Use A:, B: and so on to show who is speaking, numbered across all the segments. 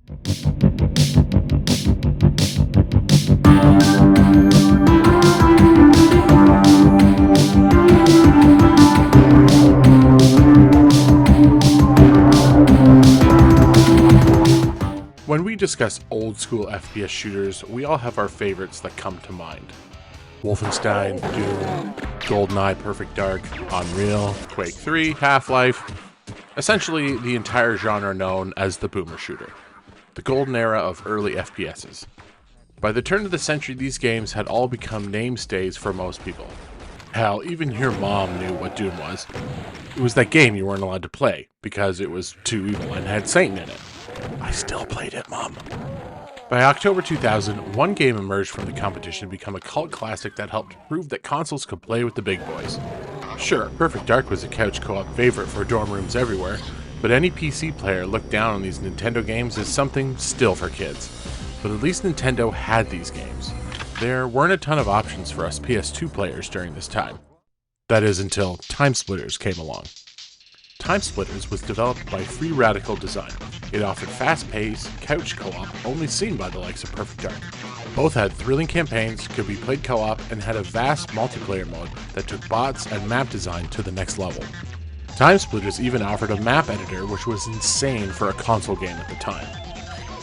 A: When we discuss old school FPS shooters, we all have our favorites that come to mind. Wolfenstein, Doom, GoldenEye, Perfect Dark, Unreal, Quake 3, Half-Life, essentially the entire genre known as the boomershooter, the golden era of early FPSs. By the turn of the century, these games had all become mainstays for most people. Hell, even your mom knew what Doom was. It was that game you weren't allowed to play, because it was too evil and had Satan in it. I still played it, Mom. By October 2000, one game emerged from the competition to become a cult classic that helped prove that consoles could play with the big boys. Sure, Perfect Dark was a couch co-op favorite for dorm rooms everywhere, but any PC player looked down on these Nintendo games as something still for kids. But at least Nintendo had these games. There weren't a ton of options for us PS2 players during this time. That is, until Time Splitters came along. Time Splitters was developed by Free Radical Design. It offered fast-paced, couch co-op only seen by the likes of Perfect Dark. Both had thrilling campaigns, could be played co-op, and had a vast multiplayer mode that took bots and map design to the next level. Time Splitters even offered a map editor, which was insane for a console game at the time.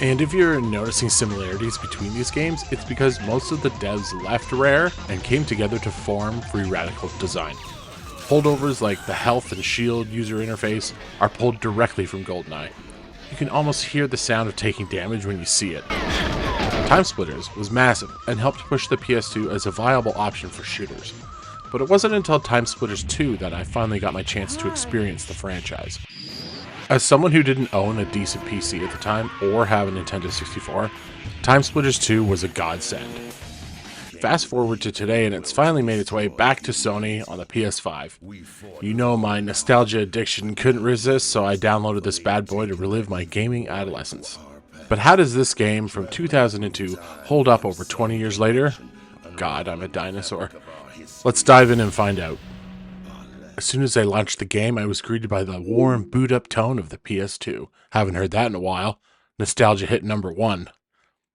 A: And if you're noticing similarities between these games, it's because most of the devs left Rare and came together to form Free Radical Design. Holdovers like the health and shield user interface are pulled directly from GoldenEye. You can almost hear the sound of taking damage when you see it. Time Splitters was massive and helped push the PS2 as a viable option for shooters. But it wasn't until Time Splitters 2 that I finally got my chance to experience the franchise. As someone who didn't own a decent PC at the time or have a Nintendo 64, Time Splitters 2 was a godsend. Fast forward to today and it's finally made its way back to Sony on the PS5. You know my nostalgia addiction couldn't resist, so I downloaded this bad boy to relive my gaming adolescence. But how does this game from 2002 hold up over 20 years later? God, I'm a dinosaur. Let's dive in and find out. As soon as I launched the game, I was greeted by the warm boot-up tone of the PS2. Haven't heard that in a while. Nostalgia hit number 1.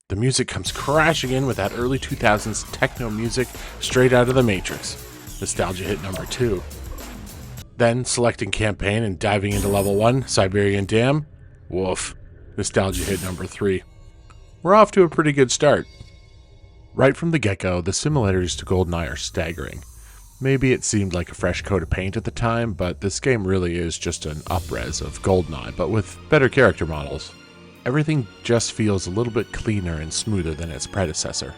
A: The music comes crashing in with that early 2000s techno music straight out of the Matrix. Nostalgia hit number 2. Then, selecting campaign and diving into level 1, Siberian Dam. Woof. Nostalgia hit number 3. We're off to a pretty good start. Right from the get-go, the similarities to GoldenEye are staggering. Maybe it seemed like a fresh coat of paint at the time, but this game really is just an up-res of GoldenEye, but with better character models. Everything just feels a little bit cleaner and smoother than its predecessor.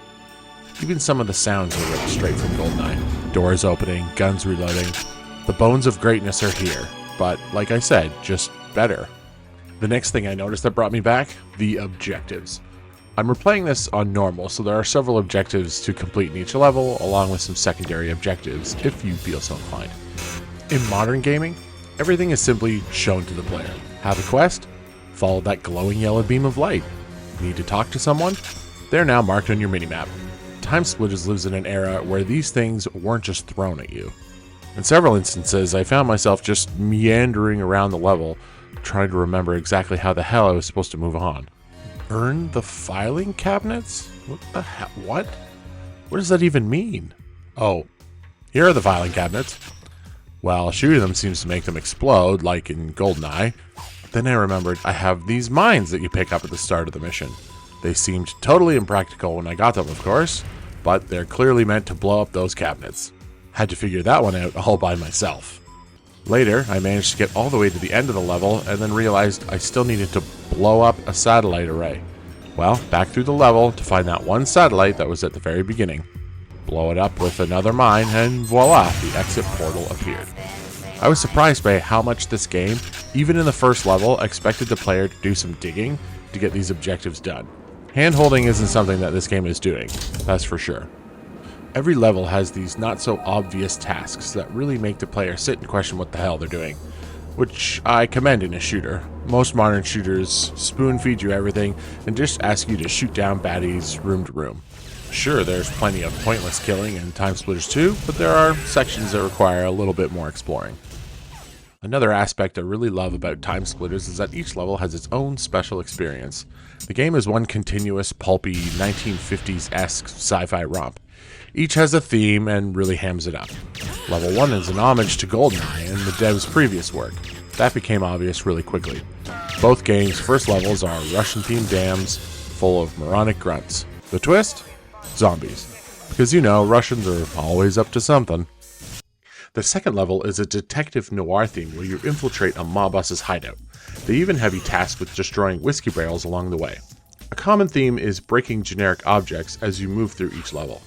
A: Even some of the sounds are ripped straight from GoldenEye. Doors opening, guns reloading. The bones of greatness are here, but like I said, just better. The next thing I noticed that brought me back, the objectives. I'm replaying this on normal, so there are several objectives to complete in each level, along with some secondary objectives, if you feel so inclined. In modern gaming, everything is simply shown to the player. Have a quest? Follow that glowing yellow beam of light. Need to talk to someone? They're now marked on your minimap. Time Splitters lives in an era where these things weren't just thrown at you. In several instances, I found myself just meandering around the level, trying to remember exactly how the hell I was supposed to move on. Burn the filing cabinets? What the hell? What? What does that even mean? Oh, here are the filing cabinets. Well, shooting them seems to make them explode, like in GoldenEye. Then I remembered I have these mines that you pick up at the start of the mission. They seemed totally impractical when I got them, of course, but they're clearly meant to blow up those cabinets. Had to figure that one out all by myself. Later, I managed to get all the way to the end of the level and then realized I still needed to blow up a satellite array. Well, back through the level to find that one satellite that was at the very beginning. Blow it up with another mine and voila, the exit portal appeared. I was surprised by how much this game, even in the first level, expected the player to do some digging to get these objectives done. Hand-holding isn't something that this game is doing, that's for sure. Every level has these not-so-obvious tasks that really make the player sit and question what the hell they're doing, which I commend in a shooter. Most modern shooters spoon-feed you everything and just ask you to shoot down baddies room to room. Sure, there's plenty of pointless killing in Time Splitters 2, but there are sections that require a little bit more exploring. Another aspect I really love about Time Splitters is that each level has its own special experience. The game is one continuous, pulpy, 1950s-esque sci-fi romp. Each has a theme and really hams it up. Level 1 is an homage to GoldenEye and the dev's previous work. That became obvious really quickly. Both games' first levels are Russian-themed dams full of moronic grunts. The twist? Zombies. Because you know, Russians are always up to something. The second level is a detective noir theme where you infiltrate a mob boss's hideout. They even have you tasked with destroying whiskey barrels along the way. A common theme is breaking generic objects as you move through each level.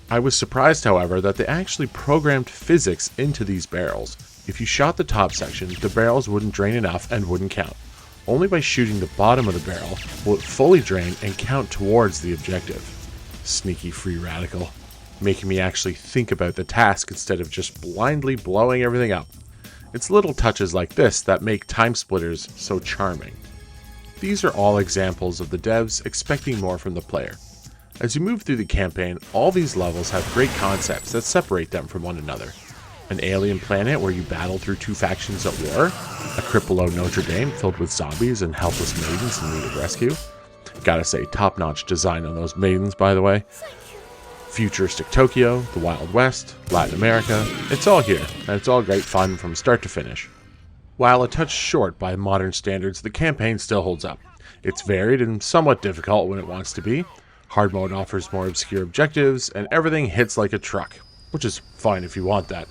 A: I was surprised, however, that they actually programmed physics into these barrels. If you shot the top section, the barrels wouldn't drain enough and wouldn't count. Only by shooting the bottom of the barrel will it fully drain and count towards the objective. Sneaky free radical, making me actually think about the task instead of just blindly blowing everything up. It's little touches like this that make Time Splitters so charming. These are all examples of the devs expecting more from the player. As you move through the campaign, all these levels have great concepts that separate them from one another. An alien planet where you battle through two factions at war, a crypt below Notre Dame filled with zombies and helpless maidens in need of rescue. Gotta say, top-notch design on those maidens, by the way. Futuristic Tokyo, the Wild West, Latin America, it's all here, and it's all great fun from start to finish. While a touch short by modern standards, the campaign still holds up. It's varied and somewhat difficult when it wants to be. Hard mode offers more obscure objectives, and everything hits like a truck, which is fine if you want that.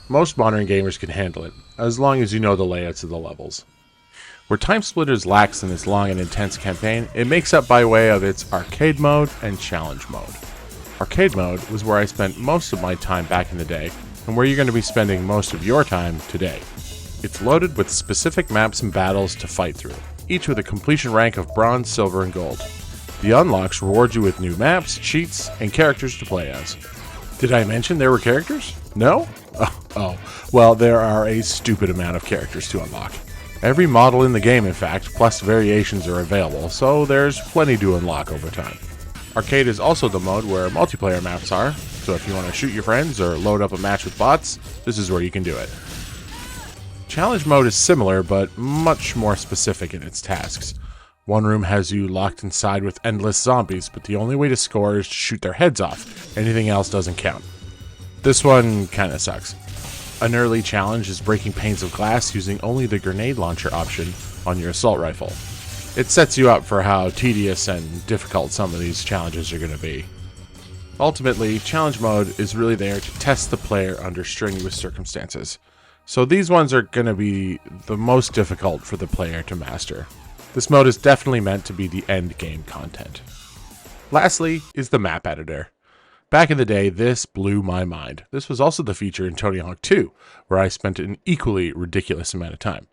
A: Most modern gamers can handle it, as long as you know the layouts of the levels. Where Time Splitters lacks in its long and intense campaign, it makes up by way of its arcade mode and challenge mode. Arcade mode was where I spent most of my time back in the day, and where you're going to be spending most of your time today. It's loaded with specific maps and battles to fight through, each with a completion rank of bronze, silver, and gold. The unlocks reward you with new maps, cheats, and characters to play as. Did I mention there were characters? No? Oh, well, there are a stupid amount of characters to unlock. Every model in the game, in fact, plus variations are available, so there's plenty to unlock over time. Arcade is also the mode where multiplayer maps are, so if you want to shoot your friends or load up a match with bots, this is where you can do it. Challenge mode is similar, but much more specific in its tasks. One room has you locked inside with endless zombies, but the only way to score is to shoot their heads off. Anything else doesn't count. This one kinda sucks. An early challenge is breaking panes of glass using only the grenade launcher option on your assault rifle. It sets you up for how tedious and difficult some of these challenges are going to be. Ultimately, challenge mode is really there to test the player under strenuous circumstances. So these ones are going to be the most difficult for the player to master. This mode is definitely meant to be the end game content. Lastly is the map editor. Back in the day, this blew my mind. This was also the feature in Tony Hawk 2, where I spent an equally ridiculous amount of time.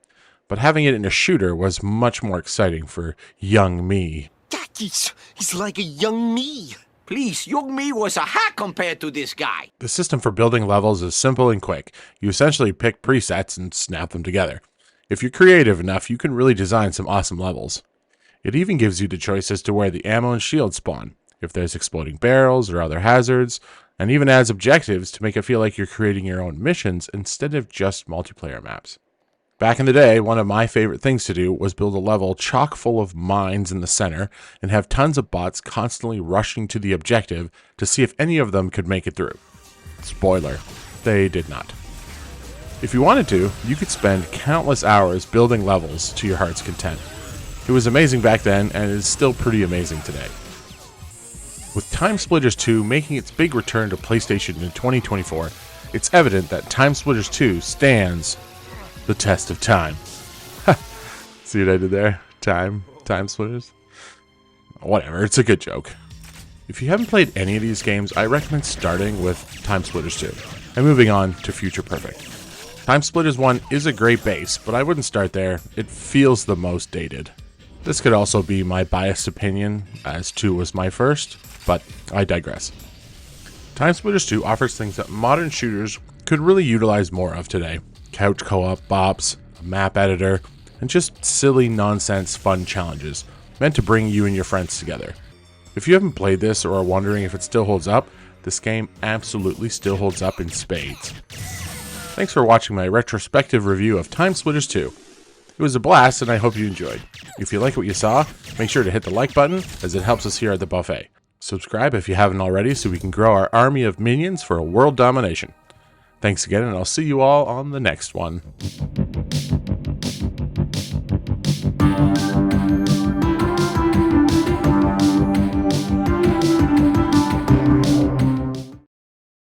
A: But having it in a shooter was much more exciting for young me.
B: He's like a young me. Please, young me was a hack compared to this guy.
A: The system for building levels is simple and quick. You essentially pick presets and snap them together. If you're creative enough, you can really design some awesome levels. It even gives you the choice as to where the ammo and shields spawn, if there's exploding barrels or other hazards, and even adds objectives to make it feel like you're creating your own missions instead of just multiplayer maps. Back in the day, one of my favorite things to do was build a level chock full of mines in the center and have tons of bots constantly rushing to the objective to see if any of them could make it through. Spoiler, they did not. If you wanted to, you could spend countless hours building levels to your heart's content. It was amazing back then and is still pretty amazing today. With Time Splitters 2 making its big return to PlayStation in 2024, it's evident that Time Splitters 2 stands the test of time. See what I did there? Time Splitters? Whatever, it's a good joke. If you haven't played any of these games, I recommend starting with Time Splitters 2 and moving on to Future Perfect. Time Splitters 1 is a great base, but I wouldn't start there. It feels the most dated. This could also be my biased opinion, as 2 was my first, but I digress. Time Splitters 2 offers things that modern shooters could really utilize more of today. Couch co-op, bops, a map editor, and just silly nonsense fun challenges, meant to bring you and your friends together. If you haven't played this or are wondering if it still holds up, this game absolutely still holds up in spades. Thanks for watching my retrospective review of Time Splitters 2. It was a blast, and I hope you enjoyed. If you like what you saw, make sure to hit the like button, as it helps us here at the buffet. Subscribe if you haven't already, so we can grow our army of minions for a world domination. Thanks again, and I'll see you all on the next one.